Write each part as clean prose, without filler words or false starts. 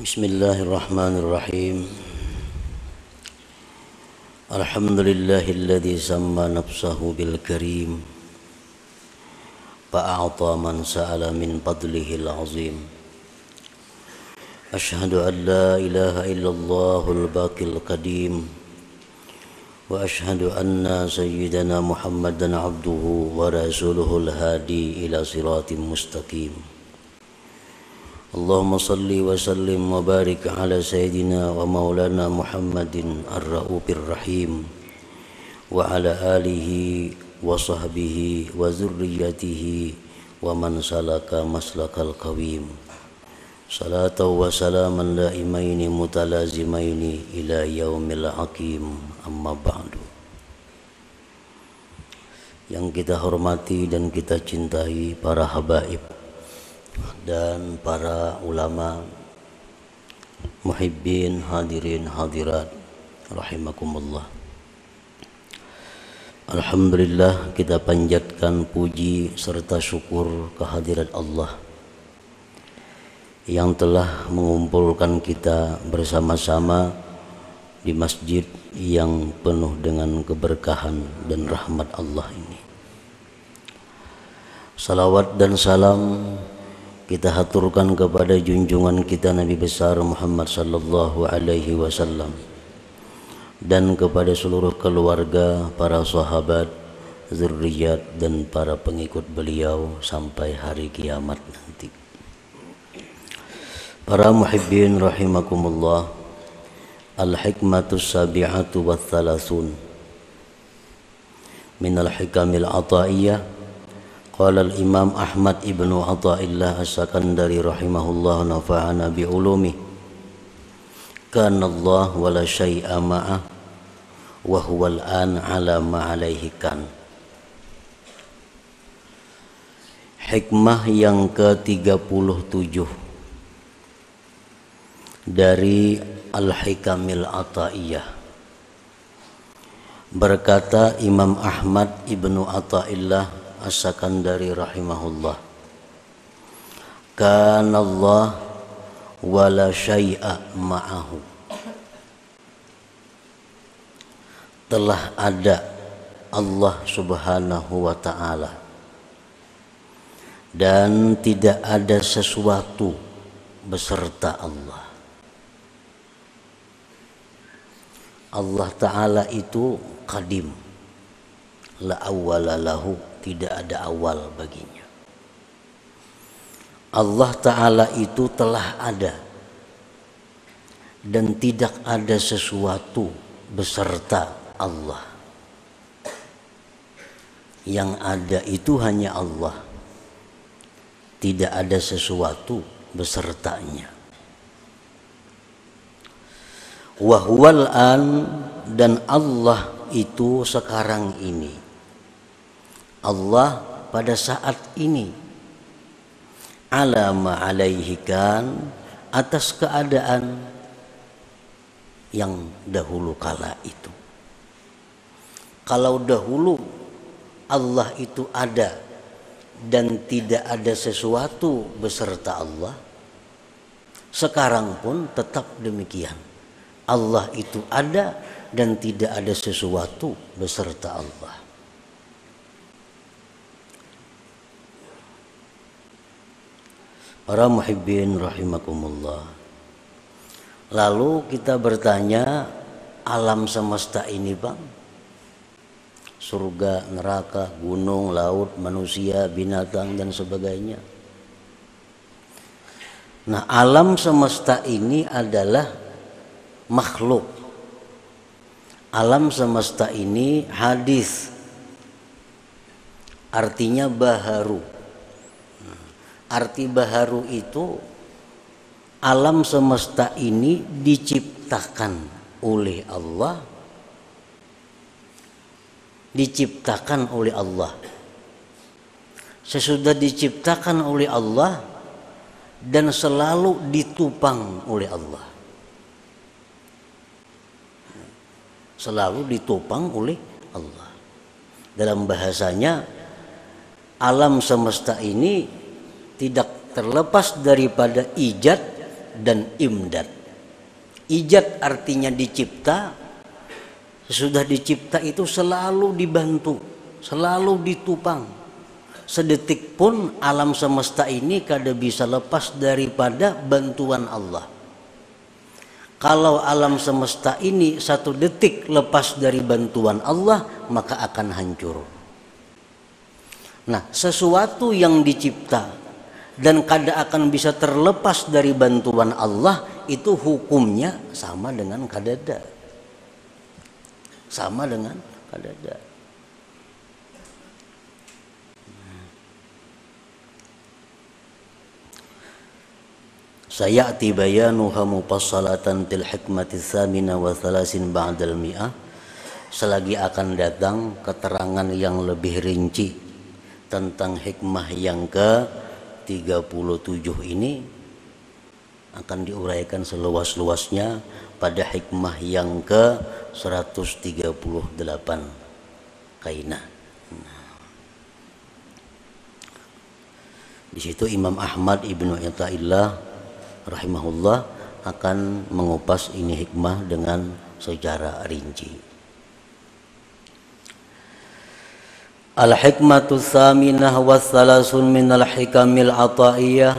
Bismillahirrahmanirrahim. Alhamdulillahilladzi samma nafsahu bil karim fa'a'ta man sa'ala min fadlihil azim. Ashhadu an la ilaha illallahul baqil qadim wa ashhadu anna sayyidana Muhammadan abduhu wa rasuluhul hadi ila siratim mustaqim. Allahumma salli wa sallim wa barik ala sayyidina wa maulana Muhammadin ar-ra'ufir rahim wa ala alihi wa sahbihi wa zurriyatihi wa man salaka maslakal qawim. Salatu wa salaman daimaini mutalazimaini ila yaumil hakim, amma ba'du. Yang kita hormati dan kita cintai para habaib dan para ulama, muhibbin, hadirin, hadirat, rahimakumullah. Alhamdulillah, kita panjatkan puji serta syukur kehadirat Allah yang telah mengumpulkan kita bersama-sama di masjid yang penuh dengan keberkahan dan rahmat Allah ini. Salawat dan salam kita haturkan kepada junjungan kita Nabi besar Muhammad sallallahu alaihi wasallam dan kepada seluruh keluarga, para sahabat, zurriyat dan para pengikut beliau sampai hari kiamat nanti. Para muhibbin rahimakumullah, al-hikmatus sabi'atu wa thalathun minal hikamil ataiyah. Qala al-Imam Ahmad ibnu Athaillah as-Sakandari rahimahullah nafa'ana bi'ulumi. Kana Allah wa la syai'a ma'ah wa huwa al-an ala ma'alaihi kan. Hikmah yang ke-37 dari Al-Hikamil Ataiyah. Berkata Imam Ahmad ibnu Athaillah As-Sakandari rahimahullah, kana Allah wa la syai'a ma'ahu. Telah ada Allah subhanahu wa ta'ala dan tidak ada sesuatu beserta Allah. Allah ta'ala itu qadim, la awwala lahu, tidak ada awal baginya. Allah Ta'ala itu telah ada dan tidak ada sesuatu beserta Allah. Yang ada itu hanya Allah, tidak ada sesuatu besertanya. Wa huwal an, dan Allah itu sekarang ini, Allah pada saat ini, alama alaihi kan, atas keadaan yang dahulu kala itu. Kalau dahulu Allah itu ada dan tidak ada sesuatu beserta Allah, sekarang pun tetap demikian. Allah itu ada dan tidak ada sesuatu beserta Allah. Para muhibbin rahimakumullah. Lalu kita bertanya, alam semesta ini bang, surga, neraka, gunung, laut, manusia, binatang dan sebagainya. Nah, alam semesta ini adalah makhluk. Alam semesta ini hadis, artinya baharu. Arti baharu itu alam semesta ini diciptakan oleh Allah, diciptakan oleh Allah. Sesudah diciptakan oleh Allah dan selalu ditopang oleh Allah. Selalu ditopang oleh Allah. Dalam bahasanya, alam semesta ini tidak terlepas daripada ijad dan imdad. Ijad artinya dicipta, sesudah dicipta itu selalu dibantu, selalu ditupang. Sedetik pun alam semesta ini kada bisa lepas daripada bantuan Allah. Kalau alam semesta ini satu detik lepas dari bantuan Allah, maka akan hancur. Nah, sesuatu yang dicipta dan kada akan bisa terlepas dari bantuan Allah, itu hukumnya sama dengan kadada. Sama dengan kadada. Sayati bayanuha mufassalatan til hikmati tsamina wa thalasin ba'dal mi'ah. Selagi akan datang keterangan yang lebih rinci tentang hikmah yang ke-37 ini, akan diuraikan seluas-luasnya pada hikmah yang ke-138 kainah. Di situ Imam Ahmad Ibnu Athaillah rahimahullah akan mengupas ini hikmah dengan secara rinci. Al-hikmatu tsaminah wa thalasun minal hikamil ataiyah,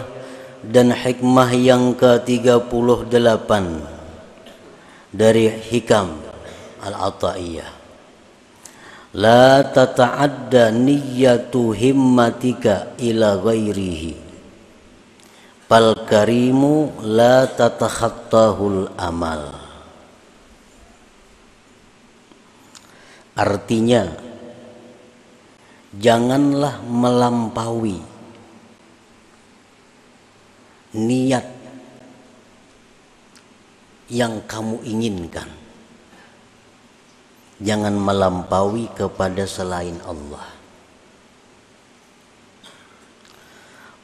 dan hikmah yang ke-38 dari hikam al-ataiyah. La tata'adda niyyatu himmatika ila ghairihi, fal karimu la tatakhattahul amal. Artinya, janganlah melampaui niat yang kamu inginkan. Jangan melampaui kepada selain Allah.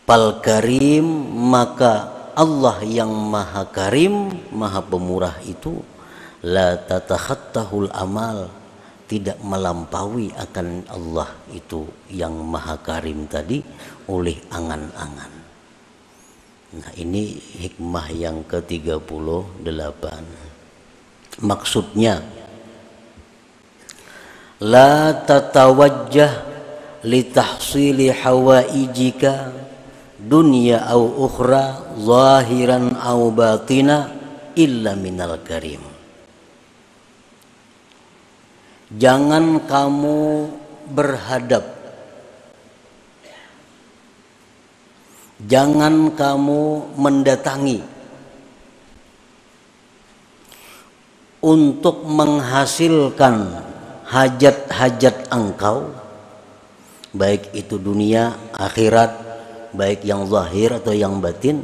Fal karim, maka Allah yang maha karim, maha pemurah itu, la tatakhattahul amal, tidak melampaui akan Allah itu yang maha karim tadi oleh angan-angan. Nah, ini hikmah yang ke-38. Maksudnya, la tatawajjah li tahsili hawaijika dunya au ukhra zahiran au batina illa minal karim. Jangan kamu berhadap, jangan kamu mendatangi untuk menghasilkan hajat-hajat engkau, baik itu dunia, akhirat, baik yang zahir atau yang batin,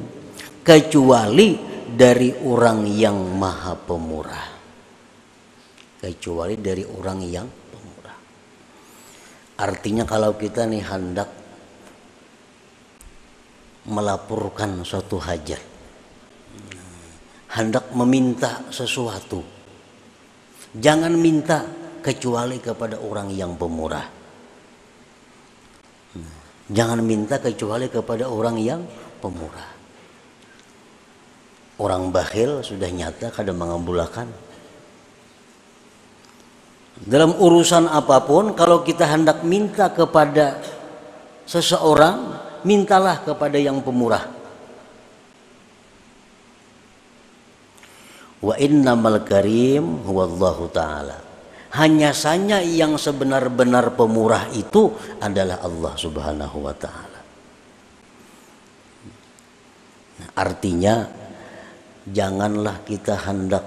kecuali dari orang yang maha pemurah. Kecuali dari orang yang pemurah. Artinya kalau kita nih hendak melaporkan suatu hajat, hendak meminta sesuatu, jangan minta kecuali kepada orang yang pemurah. Jangan minta kecuali kepada orang yang pemurah. Orang bakhil sudah nyata kadang mengabulkan. Dalam urusan apapun, kalau kita hendak minta kepada seseorang, mintalah kepada yang pemurah. Wa innamal karim huwallahu ta'ala. Hanya saja yang sebenar-benar pemurah itu adalah Allah subhanahu wa ta'ala. Artinya, janganlah kita hendak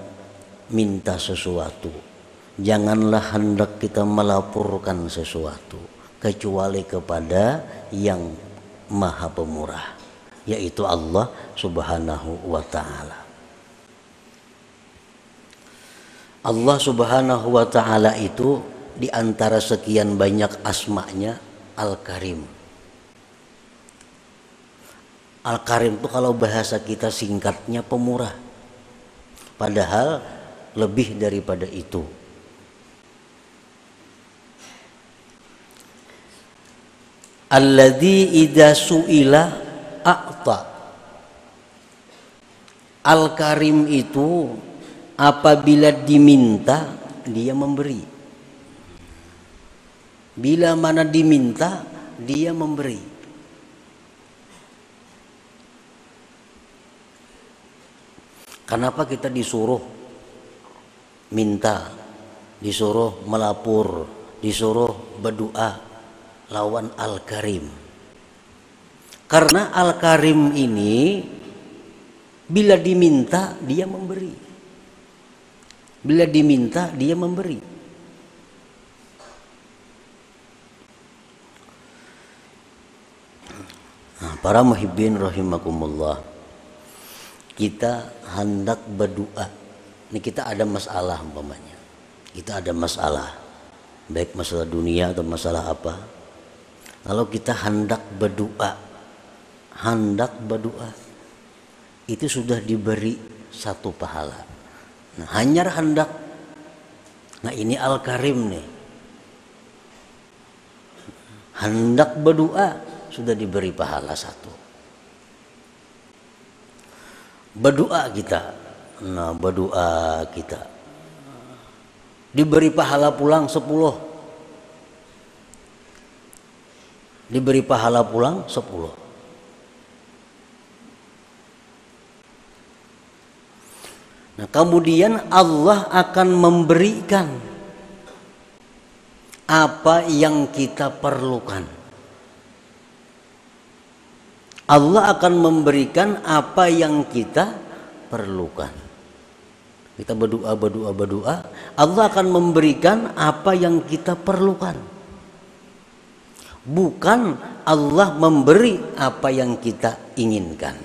minta sesuatu, janganlah hendak kita melaporkan sesuatu kecuali kepada yang maha pemurah, yaitu Allah subhanahu wa ta'ala. Allah subhanahu wa ta'ala itu di antara sekian banyak asma'nya Al-Karim. Al-Karim itu kalau bahasa kita singkatnya pemurah, padahal lebih daripada itu. Alladzi idza su'ila a'ta. Al-Karim itu apabila diminta dia memberi. Bila mana diminta dia memberi. Kenapa kita disuruh minta, disuruh melapor, disuruh berdoa lawan Al-Karim? Karena Al-Karim ini bila diminta dia memberi. Bila diminta dia memberi. Nah, para muhibbin rahimakumullah, kita hendak berdoa. Ini kita ada masalah umpamanya. Kita ada masalah, baik masalah dunia atau masalah apa. Lalu kita hendak berdoa. Hendak berdoa itu sudah diberi satu pahala. Nah, hanya hendak. Nah, ini Al-Karim nih. Hendak berdoa sudah diberi pahala satu. Berdoa kita. Nah, berdoa kita diberi pahala pulang 10. Diberi pahala pulang 10. Nah, kemudian Allah akan memberikan apa yang kita perlukan. Allah akan memberikan apa yang kita perlukan. Kita berdoa, Allah akan memberikan apa yang kita perlukan. Bukan Allah memberi apa yang kita inginkan.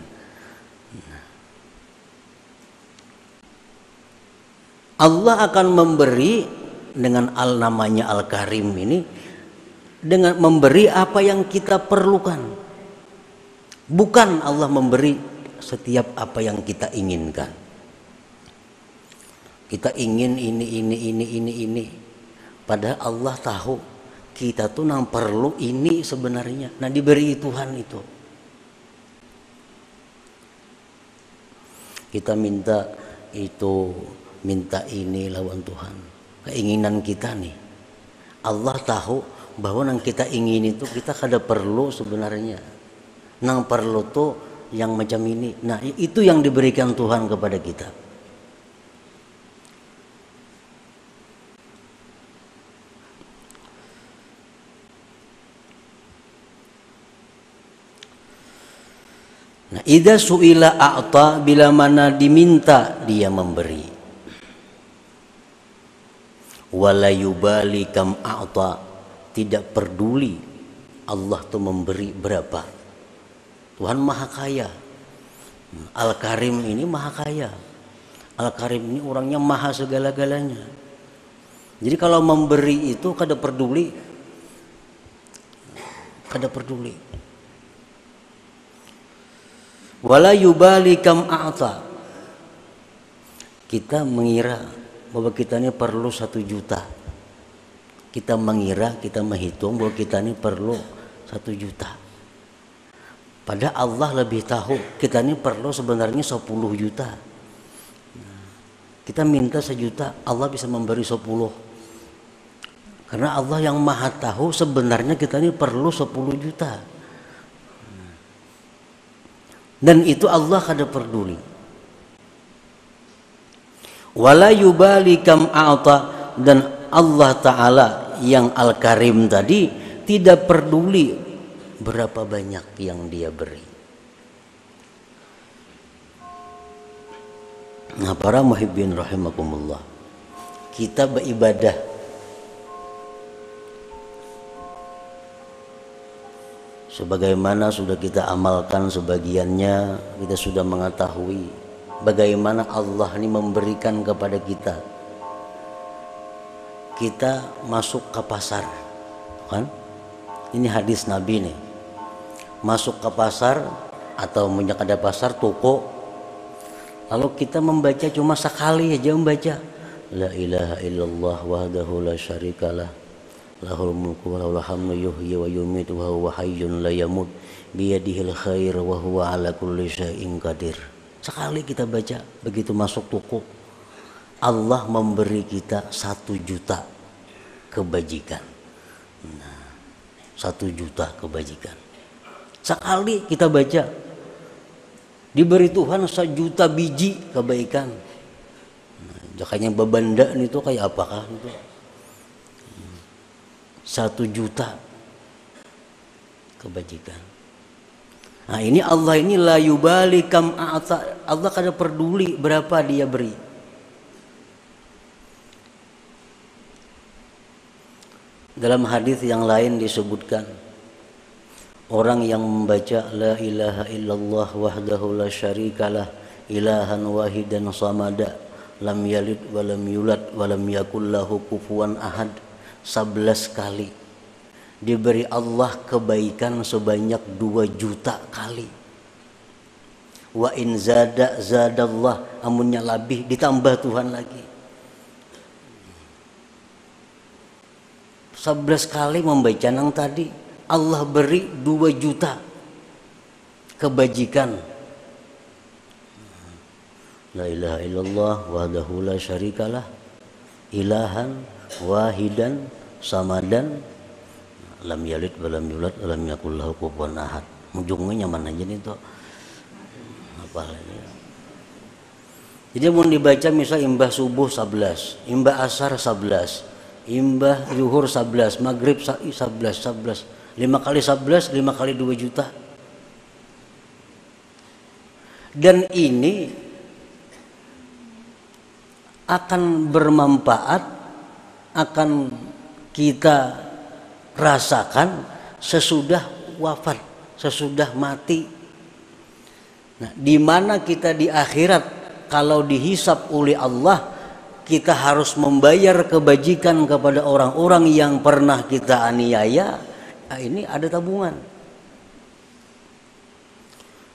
Allah akan memberi dengan namanya Al-Karim ini, dengan memberi apa yang kita perlukan. Bukan Allah memberi setiap apa yang kita inginkan. Kita ingin ini. Padahal Allah tahu kita tuh nang perlu ini sebenarnya. Nah, diberi Tuhan itu. Kita minta itu, minta ini lawan Tuhan. Keinginan kita nih. Allah tahu bahwa yang kita ingin itu kita kada perlu sebenarnya. Nang perlu tuh yang macam ini. Nah, itu yang diberikan Tuhan kepada kita. Nah, idza su'ila a'ta, bila mana diminta dia memberi. Wala yubali kam a'ta, tidak peduli Allah tuh memberi berapa. Tuhan Maha Kaya. Al-Karim ini Maha Kaya. Al-Karim ini orangnya maha segala-galanya. Jadi kalau memberi itu kada peduli. Kada peduli. Wala yubali kam a'ta. Kita mengira bahwa kita ini perlu 1 juta. Kita mengira, kita menghitung bahwa kita ini perlu 1 juta. Padahal Allah lebih tahu kita ini perlu sebenarnya 10 juta. Kita minta 1 juta, Allah bisa memberi 10. Karena Allah yang maha tahu sebenarnya kita ini perlu 10 juta. Dan itu Allah kada peduli. Wala yubali kam a'ta, dan Allah Ta'ala yang Al-Karim tadi tidak peduli berapa banyak yang dia beri. Nah, para muhibbin rahimakumullah, kita beribadah sebagaimana sudah kita amalkan sebagiannya, kita sudah mengetahui bagaimana Allah ini memberikan kepada kita. Kita masuk ke pasar, kan? Ini hadis Nabi nih. Masuk ke pasar atau menyak ada pasar toko, lalu kita membaca cuma sekali aja membaca la ilaha illallah wahdahu la syarikalah lahul mulku wa lahul hamdu yuhyi wa yumiitu wa huwa hayyun la yamut biyadihil khair wa huwa ala kulli syai'in qadir. Sekali kita baca, begitu masuk toko, Allah memberi kita 1 juta kebajikan. Nah, 1 juta kebajikan. Sekali kita baca, diberi Tuhan 1 juta biji kebaikan. Nah, jakanya babanda itu kayak apakah itu? 1 juta kebajikan. Nah ini Allah ini la yubali kam a'ta. Allah kada peduli berapa dia beri. Dalam hadis yang lain disebutkan, orang yang membaca la ilaha illallah wahdahu la syarikalah ilahan wahidan samada lam yalid walam yulad walam yakul lahu kufuwan ahad 11 kali, diberi Allah kebaikan sebanyak 2 juta kali. Wa in zada zadallah, amunnya lebih ditambah Tuhan lagi. 11 kali membaca nang tadi, Allah beri 2 juta kebajikan. La ilaha illallah wahdahu la syarikalah ilahan wahidan samadan lam yalid walam yulad walam yakul lahu kufuwan ahad. Ujungnya nyaman aja nih tuh. Apa ini? Jadi mau dibaca misal imbah subuh 11, imbah asar 11, imbah zuhur 11, maghrib 11, 5 kali 11, 5 kali 2 juta. Dan ini akan bermanfaat, akan kita rasakan sesudah wafat, sesudah mati. Nah, di mana kita di akhirat kalau dihisab oleh Allah, kita harus membayar kebajikan kepada orang-orang yang pernah kita aniaya. Nah, ini ada tabungan.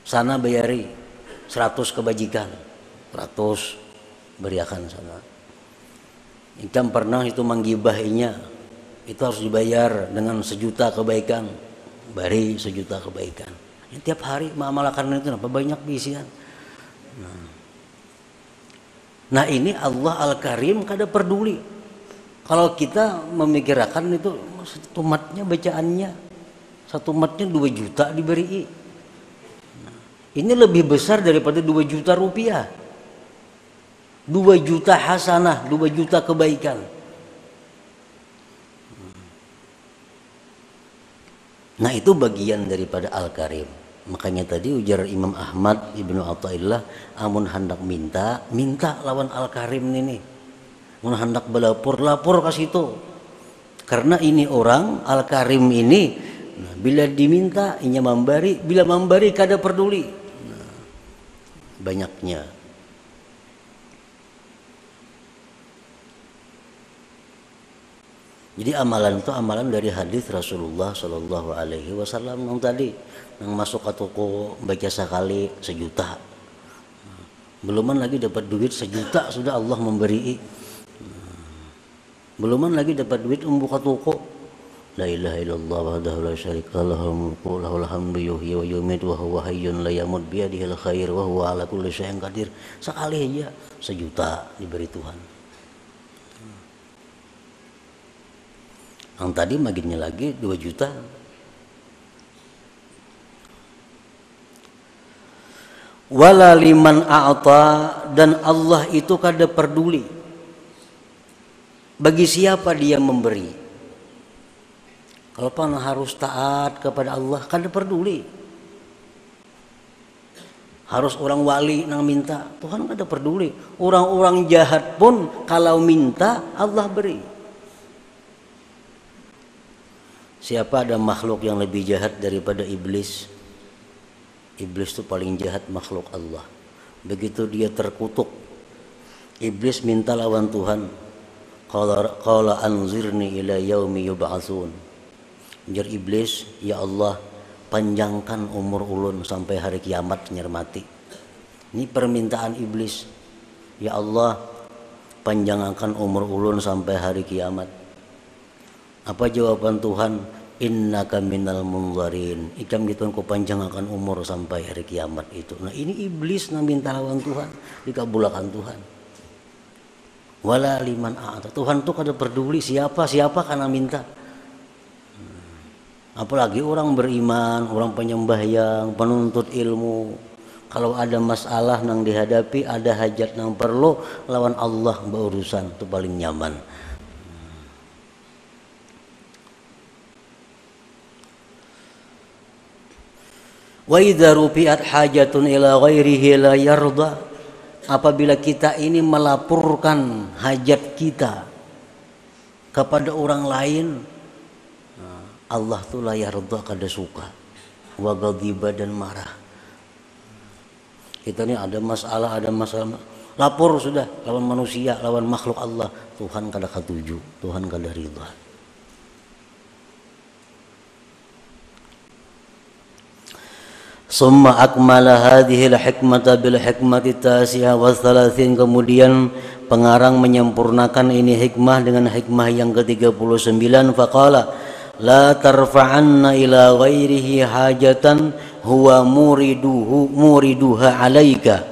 Sana bayari 100 kebajikan, 100 beriakan sana. Ikan pernah itu menggibahinya, itu harus dibayar dengan 1 juta kebaikan, bari 1 juta kebaikan. Ini tiap hari mengamalkan itu apa banyak bisian. Nah ini Allah Al-Karim kada peduli. Kalau kita memikirkan itu 1 matnya bacaannya, 1 matnya 2 juta diberi. Nah, ini lebih besar daripada 2 juta rupiah. 2 juta hasanah, 2 juta kebaikan. Nah itu bagian daripada Al-Karim. Makanya tadi ujar Imam Ahmad Ibnu Athaillah, amun hendak minta lawan Al-Karim ini. Amun hendak lapor ke situ. Karena ini orang Al-Karim ini, nah, bila diminta inya memberi, bila memberi kada peduli. Nah, banyaknya. Jadi amalan itu amalan dari hadis Rasulullah Shallallahu Alaihi Wasallam yang tadi, yang masuk ke toko baca sekali 1 juta, beluman lagi dapat duit 1 juta sudah Allah memberi, beluman lagi dapat duit membuka toko, la ilaha illallah wahdahu la syarikalah lahul mulku lahul hamdu yuhyi wa yumiitu wa huwa hayyun la yamut biyadihil khair wa huwa ala kulli syai'in qadir. Sekali aja 1 juta diberi Tuhan. Yang tadi maginya lagi 2 juta. Wala liman a'ta, dan Allah itu kada peduli bagi siapa dia memberi. Kalau pan harus taat kepada Allah, kada peduli. Harus orang wali nang minta, Tuhan kada peduli. Orang-orang jahat pun kalau minta Allah beri. Siapa ada makhluk yang lebih jahat daripada iblis? Iblis itu paling jahat makhluk Allah. Begitu dia terkutuk, iblis minta lawan Tuhan, qala anzirni ila yaumi yub'atsun. Ujar iblis, ya Allah, panjangkan umur ulun sampai hari kiamat nyermati. Ini permintaan iblis. Ya Allah, panjangkan umur ulun sampai hari kiamat. Apa jawaban Tuhan? innaka minal munzarin, ikam gitu ku panjangkan umur sampai hari kiamat itu. Nah ini iblis na minta lawan Tuhan, dikabulakan Tuhan. Wala liman a'ta, Tuhan tuh kada peduli siapa karena minta. Apalagi orang beriman, orang penyembahyang, penuntut ilmu, kalau ada masalah nang dihadapi, ada hajat nang perlu lawan Allah berurusan, itu paling nyaman. Wa idza rufi'at hajatun ila ghairihi la yarda, apabila kita ini melaporkan hajat kita kepada orang lain, Allah tuh la yarda, kada suka, wa ghadiba, dan marah. Kita ini ada masalah, lapor sudah lawan manusia, lawan makhluk Allah, Tuhan kada katuju, Tuhan kada ridha. Summa akmala hadhil hikmata bil hikmati tasi'ah wa thalathin, kemudian pengarang menyempurnakan ini hikmah dengan hikmah yang ke-39. Faqala la tarfa'anna ila ghairihi hajatan huwa muriduha alaika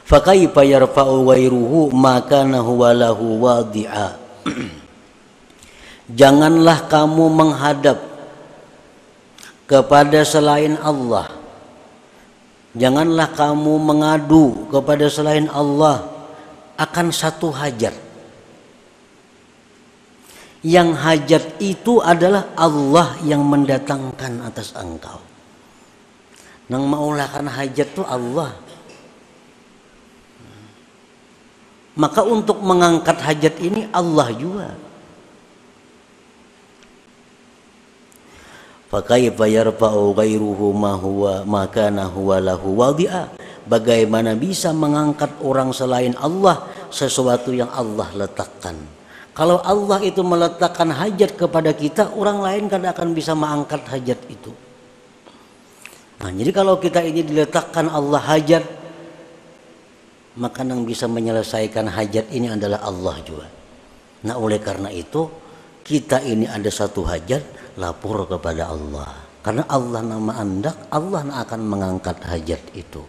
fakaifa yarfa'u ghairuhu ma kana huwa lahu wadi'a. Janganlah kamu menghadap kepada selain Allah, janganlah kamu mengadu kepada selain Allah akan satu hajat, yang hajat itu adalah Allah yang mendatangkan atas engkau. Nang maulakan hajat itu Allah. Maka untuk mengangkat hajat ini Allah juga. Fakaifa yarfa'u ghairuhu ma kana huwa lahu wadi'a, bagaimana bisa mengangkat orang selain Allah sesuatu yang Allah letakkan. Kalau Allah itu meletakkan hajat kepada kita, orang lain kan akan bisa mengangkat hajat itu. Nah, jadi kalau kita ini diletakkan Allah hajat, maka yang bisa menyelesaikan hajat ini adalah Allah juga. Nah, oleh karena itu kita ini ada satu hajat, lapor kepada Allah, karena Allah nama andak, Allah akan mengangkat hajat itu.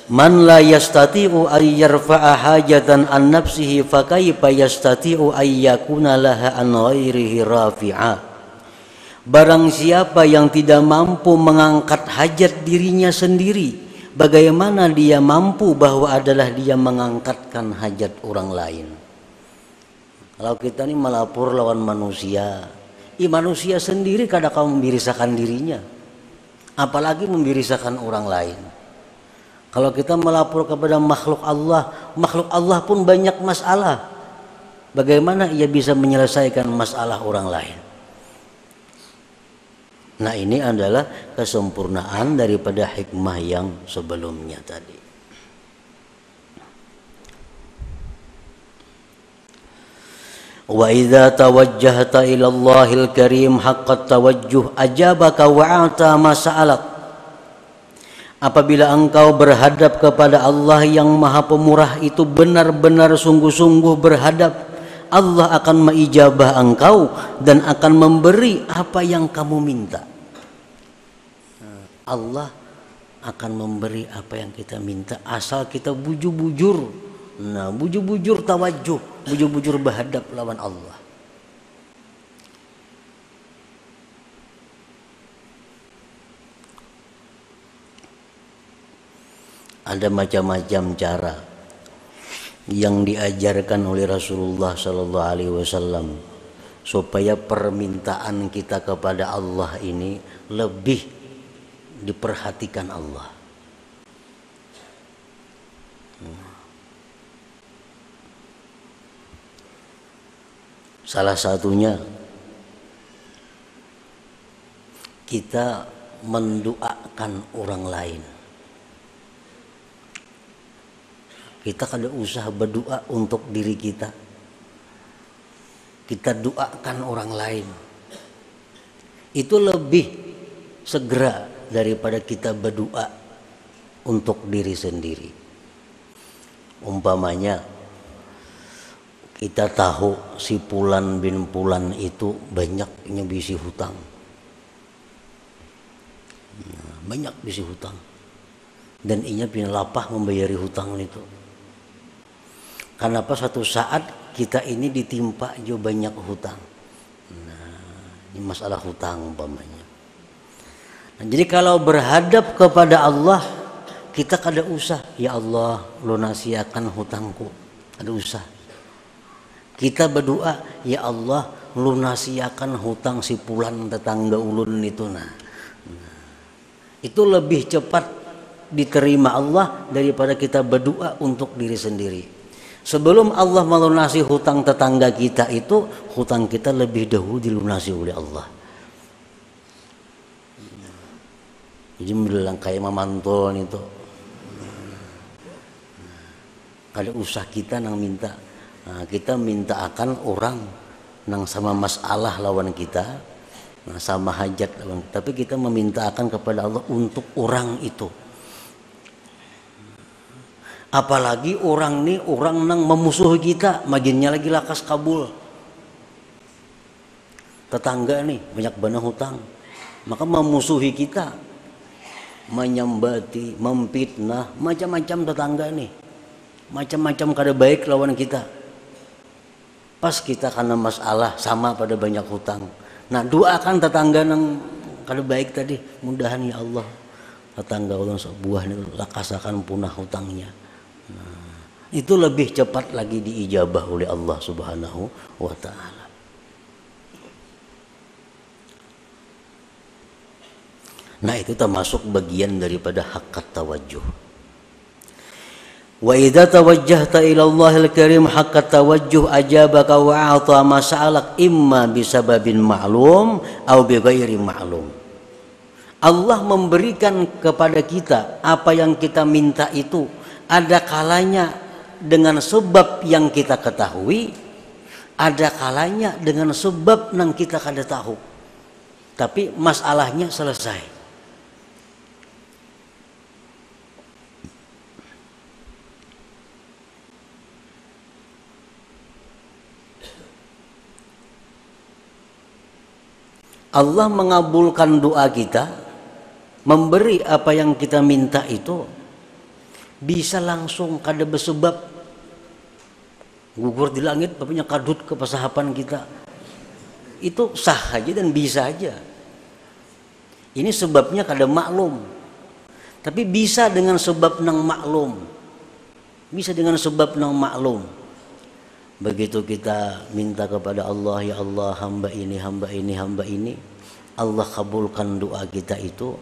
Man la yastati'u ay yarfa'a hajatan an nafsihi fa kaifa yastati'u ay yakuna laha an ghairihi rafi'a. Barang siapa yang tidak mampu mengangkat hajat dirinya sendiri, bagaimana dia mampu bahwa adalah dia mengangkatkan hajat orang lain? Kalau kita ini melapor lawan manusia, manusia sendiri kadang kamu membirisakan dirinya, apalagi membirisakan orang lain. Kalau kita melapor kepada makhluk Allah pun banyak masalah. Bagaimana ia bisa menyelesaikan masalah orang lain? Nah, ini adalah kesempurnaan daripada hikmah yang sebelumnya tadi. Wa idza tawajjahta ila Allahil Karim haqqat tawajjuh ajabaka wa ata ma sa'alak. Apabila engkau berhadap kepada Allah yang Maha Pemurah itu benar-benar sungguh-sungguh berhadap, Allah akan mengijabah engkau dan akan memberi apa yang kamu minta. Allah akan memberi apa yang kita minta asal kita bujur-bujur. Nah, bujur-bujur tawajjuh, bujur-bujur berhadap lawan Allah. Ada macam-macam cara yang diajarkan oleh Rasulullah Sallallahu Alaihi Wasallam supaya permintaan kita kepada Allah ini lebih diperhatikan Allah. Salah satunya kita mendoakan orang lain. Kita kada usah berdoa untuk diri kita. Kita doakan orang lain. Itu lebih segera daripada kita berdoa untuk diri sendiri. Umpamanya Kita tahu si Fulan bin Fulan itu banyak bisi hutang. Banyak bisi hutang. Dan inya punya lapah membayari hutang itu. Kenapa suatu saat kita ini ditimpa jo banyak hutang. Nah, ini masalah hutang umpamanya. Nah, jadi kalau berhadap kepada Allah, kita kada usah, ya Allah lunasi akan hutangku. Kada usah. Kita berdoa, ya Allah lunasi akan hutang si Fulan tetangga ulun itu. Nah, itu lebih cepat diterima Allah daripada kita berdoa untuk diri sendiri. Sebelum Allah melunasi hutang tetangga kita itu, hutang kita lebih dahulu dilunasi oleh Allah. Jadi bilang kayak mamantol itu, kada usah kita nang minta. Nah, kita minta akan orang nang sama masalah lawan kita, nah, sama hajat lawan, tapi kita meminta akan kepada Allah untuk orang itu. Apalagi orang nih orang nang memusuhi kita, maginnya lagi lakas kabul. Tetangga nih banyak bana hutang, maka memusuhi kita, menyambati, memfitnah, macam-macam tetangga nih, macam-macam kada baik lawan kita. Pas kita karena masalah sama pada banyak hutang. Nah, doakan tetangga nang kada baik tadi, mudahan ya Allah tetangga ulun sebuah ini lakasakan punah hutangnya. Nah, itu lebih cepat lagi diijabah oleh Allah Subhanahu wa taala. Nah, itu termasuk bagian daripada haqqat tawajjuh. Wa idza tawajjahta ila Allahil Karim haqqa tawajjuh ajabaka wa a'ta ma sa'alak imma bisababin ma'lum aw bighairi ma'lum. Allah memberikan kepada kita apa yang kita minta itu, ada kalanya dengan sebab yang kita ketahui, ada kalanya dengan sebab yang kita kada tahu. Tapi masalahnya selesai. Allah mengabulkan doa kita, memberi apa yang kita minta itu bisa langsung kada bersebab gugur di langit bapaknya kadut ke pasahapan kita. Itu sah aja dan bisa aja. Ini sebabnya kada maklum. Tapi bisa dengan sebab nang maklum. Bisa dengan sebab nang maklum. Begitu kita minta kepada Allah, ya Allah hamba ini, hamba ini, hamba ini, Allah kabulkan doa kita itu.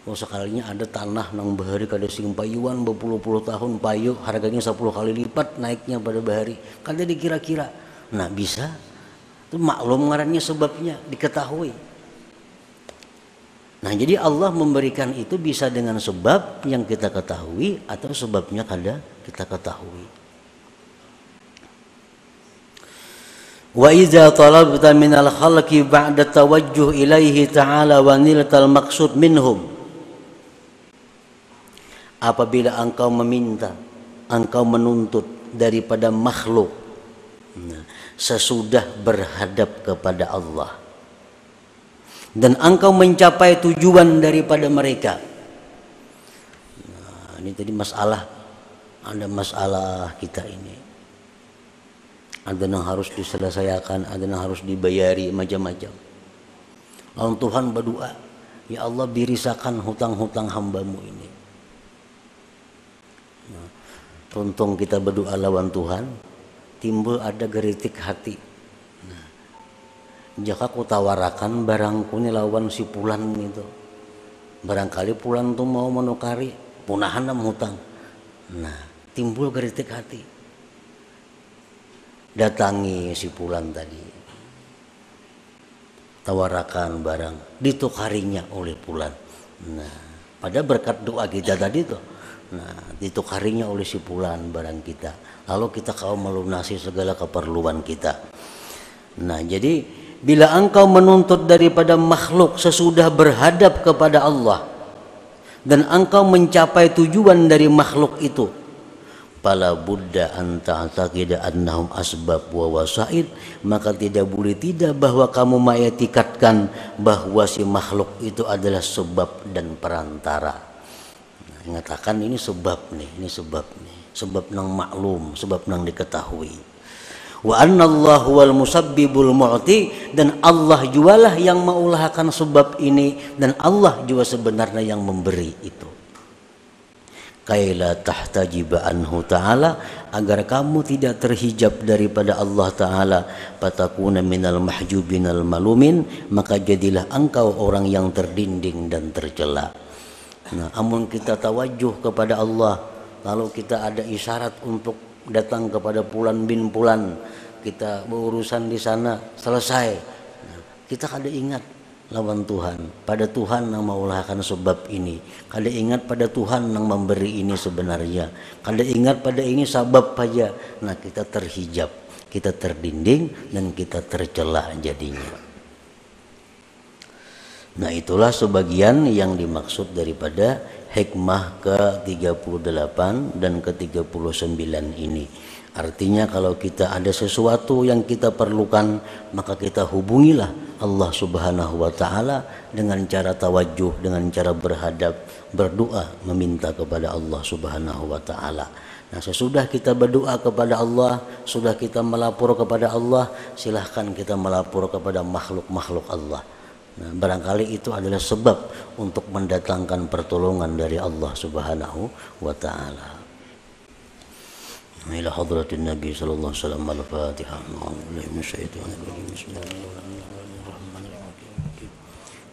Oh, sekalinya ada tanah nang bahari kada sing payuan berpuluh-puluh tahun payu, harganya 10 kali lipat naiknya pada bahari. Kada dikira-kira. Nah, bisa. Itu maklum ngarannya sebabnya diketahui. Nah, jadi Allah memberikan itu bisa dengan sebab yang kita ketahui atau sebabnya kada kita ketahui. Wa idza talabta minal khalqi ba'da tawajjuh ilaihi ta'ala wa niltal maqsud minhum. Apabila engkau meminta, engkau menuntut daripada makhluk, nah, sesudah berhadap kepada Allah, dan engkau mencapai tujuan daripada mereka. Nah, ini tadi masalah, ada masalah kita ini. Ada yang harus diselesaikan, ada yang harus dibayari, macam-macam. Lalu Tuhan berdoa, ya Allah birisakan hutang-hutang hambamu ini. Nah, tuntung kita berdoa lawan Tuhan, timbul ada geritik hati. Nah, jika ku tawarakan barangku ini lawan si Fulan itu, barangkali Fulan tuh mau menukari punahan nam hutang. Nah, timbul geritik hati. Datangi si Fulan tadi, tawarakan barang, ditukarinya oleh Fulan. Nah, pada berkat doa kita tadi tuh, nah ditukarinya oleh si Fulan barang kita, lalu kita kau melunasi segala keperluan kita. Nah, jadi bila engkau menuntut daripada makhluk sesudah berhadap kepada Allah dan engkau mencapai tujuan dari makhluk itu, fala budda an ta'taqida annahum asbab wa wasaid, maka tidak boleh tidak bahwa kamu mengetikatkan bahwa si makhluk itu adalah sebab dan perantara. Mengatakan ini sebab nih, sebab nang maklum, sebab nang diketahui. Wa anna Allah wal musabbibul mu'ti, dan Allah jualah yang mengulahkan sebab ini, dan Allah juga sebenarnya yang memberi itu. Kaila tahtajiba anhu ta'ala, agar kamu tidak terhijab daripada Allah Ta'ala, fatakuna minal mahjubinal malumin, maka jadilah engkau orang yang terdinding dan tercela. Nah, amun kita tawajuh kepada Allah, kalau kita ada isyarat untuk datang kepada Pulan bin Pulan, kita berurusan di sana selesai, nah, kita kada ingat lawan Tuhan, pada Tuhan yang maulahkan sebab ini, kada ingat pada Tuhan yang memberi ini sebenarnya, kada ingat pada ini sebab saja. Nah, kita terhijab, kita terdinding, dan kita tercela jadinya. Nah, itulah sebagian yang dimaksud daripada hikmah ke-38 dan ke-39 ini. Artinya kalau kita ada sesuatu yang kita perlukan, maka kita hubungilah Allah Subhanahu wa Ta'ala dengan cara tawajuh, dengan cara berhadap, berdoa, meminta kepada Allah Subhanahu wa Ta'ala. Nah, sesudah kita berdoa kepada Allah, sudah kita melapor kepada Allah, silahkan kita melapor kepada makhluk-makhluk Allah. Nah, barangkali itu adalah sebab untuk mendatangkan pertolongan dari Allah Subhanahu wa Ta'ala. Ila hadratin Nabi sallallahu alaihi wasallam. Al-Fatihah.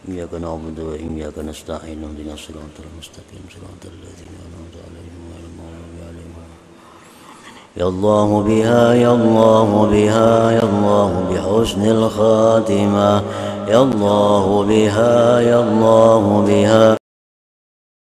Iyyaka na'budu wa iyyaka nasta'in. Ihdinas siratal mustaqim. Siratal ladzina an'amta 'alaihim ghairil maghdubi 'alaihim. Ya Allah biha, ya Allah biha, ya Allah bihusnil khatimah. Ya Allah biha, ya Allah biha,